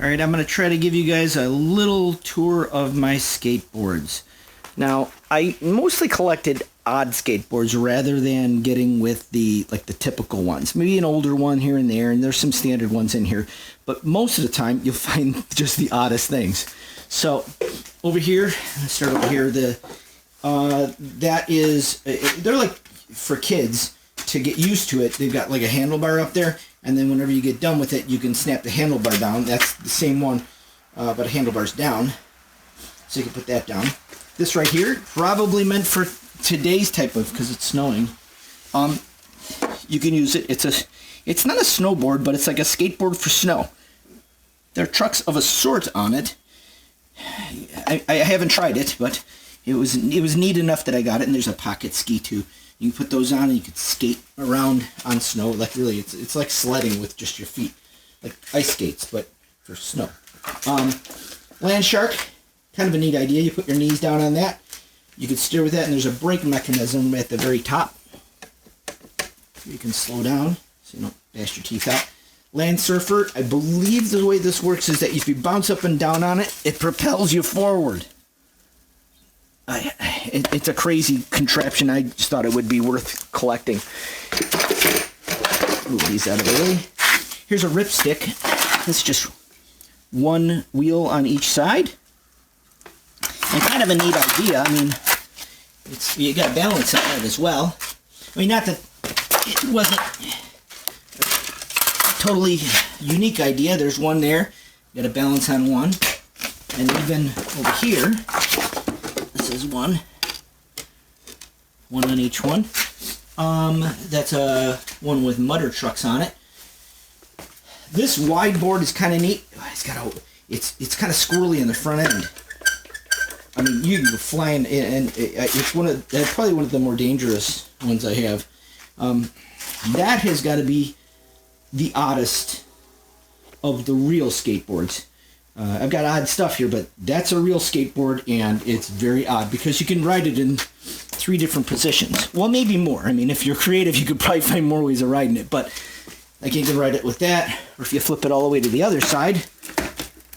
Alright, I'm going to try to give you guys a little tour of my skateboards. Now, I mostly collected odd skateboards rather than getting with the typical ones. Maybe an older one here and there, and there's some standard ones in here. But most of the time, you'll find just the oddest things. So, over here, let's start over here. That is, they're like for kids to get used to it. They've got like a handlebar up there, and then whenever you get done with it, you can snap the handlebar down. That's the same one, but a handlebar's down. So you can put that down. This right here, probably meant for today's type of, because it's snowing. You can use it. It's not a snowboard, but it's like a skateboard for snow. There are trucks of a sort on it. I haven't tried it, but it was neat enough that I got it. And there's a pocket ski too. You can put those on and you can skate around on snow. Like really, it's like sledding with just your feet, like ice skates, but for snow. Land shark, kind of a neat idea. You put your knees down on that. You can steer with that, and there's a brake mechanism at the very top. You can slow down so you don't bash your teeth out. Land surfer, I believe the way this works is that if you bounce up and down on it, it propels you forward. It's a crazy contraption. I just thought it would be worth collecting. Move these out of the way. Here's a ripstick. It's just one wheel on each side. And kind of a neat idea. I mean, you got balance on it as well. I mean, not that it wasn't a totally unique idea. There's one there. You got a balance on one. And even over here, this is one on each one. That's a one with mudder trucks on it. This wide board is kind of neat. It's kind of squirrely in the front end. I mean, you can go flying, and it's probably one of the more dangerous ones I have. That has got to be the oddest of the real skateboards. I've got odd stuff here, but that's a real skateboard, and it's very odd because you can ride it in 3 different positions. Well, maybe more. I mean, if you're creative, you could probably find more ways of riding it, but like you can ride it with that, or if you flip it all the way to the other side,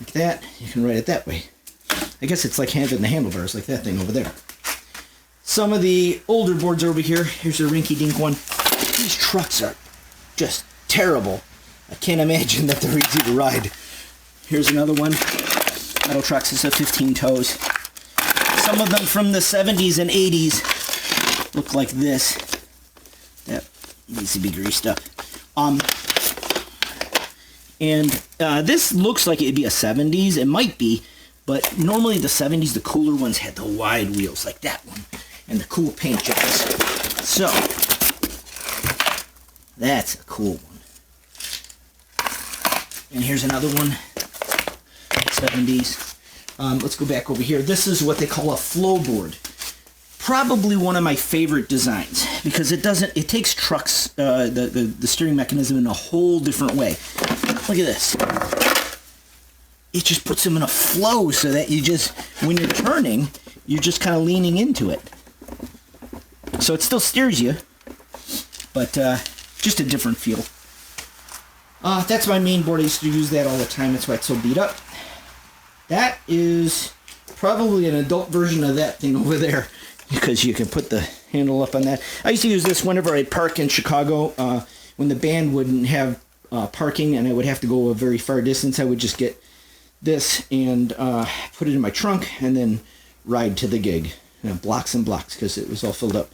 like that, you can ride it that way. I guess it's like having the handlebars, like that thing over there. Some of the older boards are over here. Here's a rinky-dink one. These trucks are just terrible. I can't imagine that they're easy to ride. Here's another one. Metal trucks is a 15 toes. Some of them from the 70s and 80s look like this. That needs to be greased up. This looks like it'd be a 70s. It might be. But normally the 70s, the cooler ones had the wide wheels, like that one, and the cool paint jobs. So, that's a cool one. And here's another one, 70s. Let's go back over here. This is what they call a flow board. Probably one of my favorite designs, because it takes trucks, the steering mechanism in a whole different way. Look at this. It just puts them in a flow so that when you're turning, you're just kind of leaning into it. So it still steers you, but just a different feel. That's my main board. I used to use that all the time. That's why it's so beat up. That is probably an adult version of that thing over there, because you can put the handle up on that. I used to use this whenever I'd park in Chicago. When the band wouldn't have parking and I would have to go a very far distance, I would just get this and put it in my trunk and then ride to the gig. Blocks and blocks, because it was all filled up.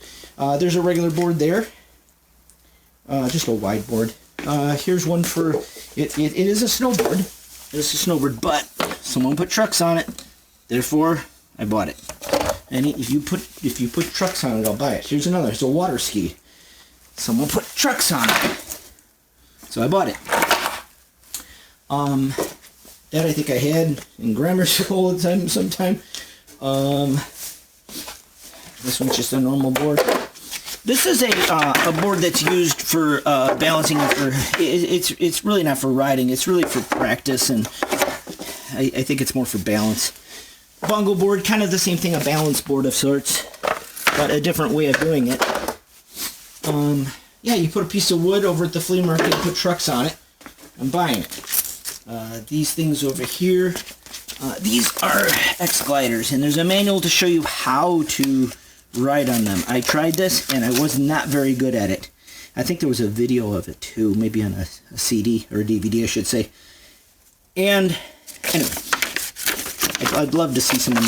There's a regular board there. Just a wide board. Here's one for it is a snowboard. It's a snowboard, but someone put trucks on it. Therefore, I bought it. And if you put trucks on it, I'll buy it. Here's another. It's a water ski. Someone put trucks on it. So I bought it. That I think I had in grammar school at the time, sometime. This one's just a normal board. This is a board that's used for balancing. It's really not for riding. It's really for practice, and I think it's more for balance. Bongo board, kind of the same thing, a balance board of sorts, but a different way of doing it. Yeah, you put a piece of wood over at the flea market and put trucks on it. I'm buying it. These things over here, these are X-Gliders, and there's a manual to show you how to ride on them. I tried this, and I was not very good at it. I think there was a video of it, too, maybe on a CD, or a DVD, I should say. And, anyway, I'd love to see someone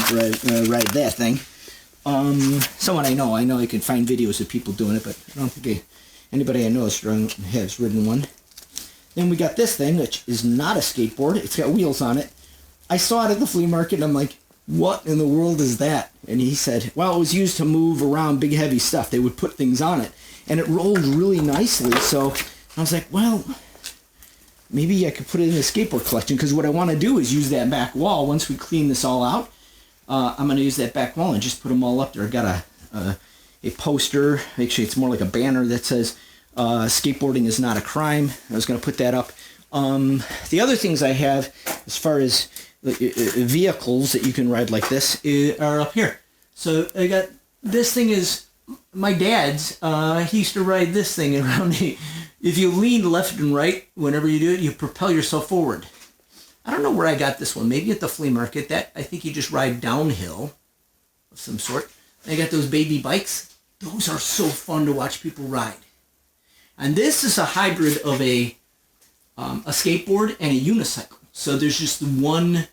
ride that thing. Someone I know I can find videos of people doing it, but I don't think anybody I know has ridden one. Then we got this thing, which is not a skateboard. It's got wheels on it. I saw it at the flea market, and I'm like, what in the world is that? And he said, well, it was used to move around big, heavy stuff. They would put things on it, and it rolled really nicely. So I was like, well, maybe I could put it in the skateboard collection, because what I want to do is use that back wall. Once we clean this all out, I'm going to use that back wall and just put them all up there. I've got a poster. Actually, it's more like a banner that says, skateboarding is not a crime. I was going to put that up. The other things I have, as far as vehicles that you can ride like this, are up here. So I got, this thing is my dad's. He used to ride this thing around. If you lean left and right, whenever you do it, you propel yourself forward. I don't know where I got this one. Maybe at the flea market. That, I think you just ride downhill of some sort. I got those baby bikes. Those are so fun to watch people ride. And this is a hybrid of a skateboard and a unicycle. So there's just one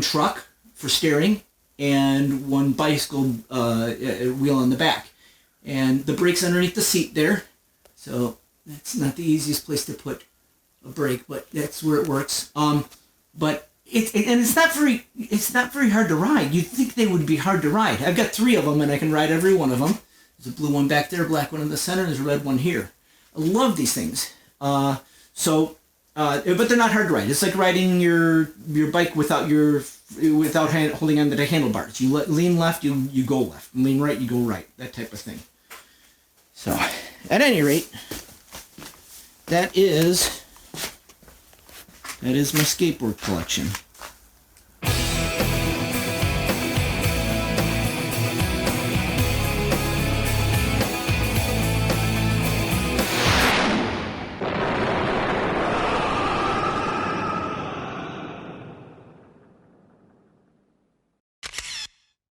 truck for steering and one bicycle wheel on the back. And the brakes underneath the seat there. So that's not the easiest place to put a brake, but that's where it works. But it's not very hard to ride. You'd think they would be hard to ride. I've got 3 of them, and I can ride every one of them. There's a blue one back there, a black one in the center, and there's a red one here. I love these things. But they're not hard to ride. It's like riding your bike without holding on to the handlebars. You lean left, you go left. Lean right, you go right. That type of thing. So, at any rate, that is my skateboard collection.